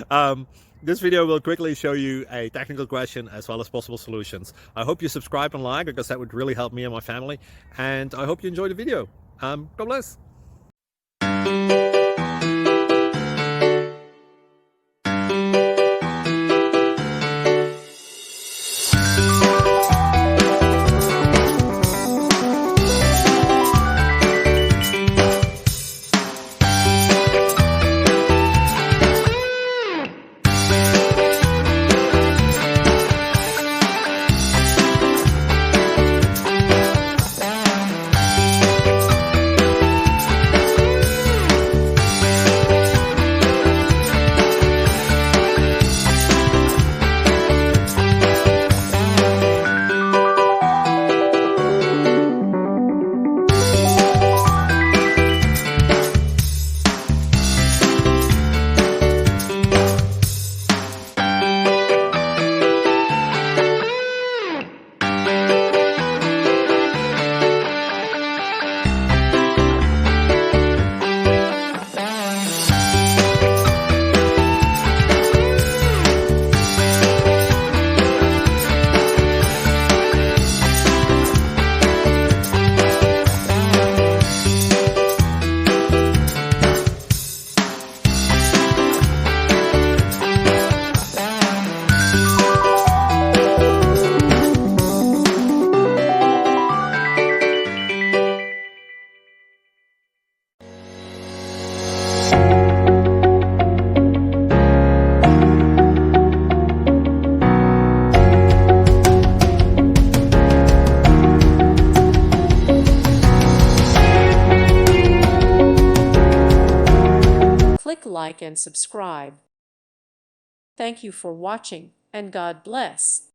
um, this video will quickly show you a technical question as well as possible solutions. I hope you subscribe and like, because that would really help me and my family. And I hope you enjoy the video. God bless. Click like and subscribe. Thank you for watching, and God bless.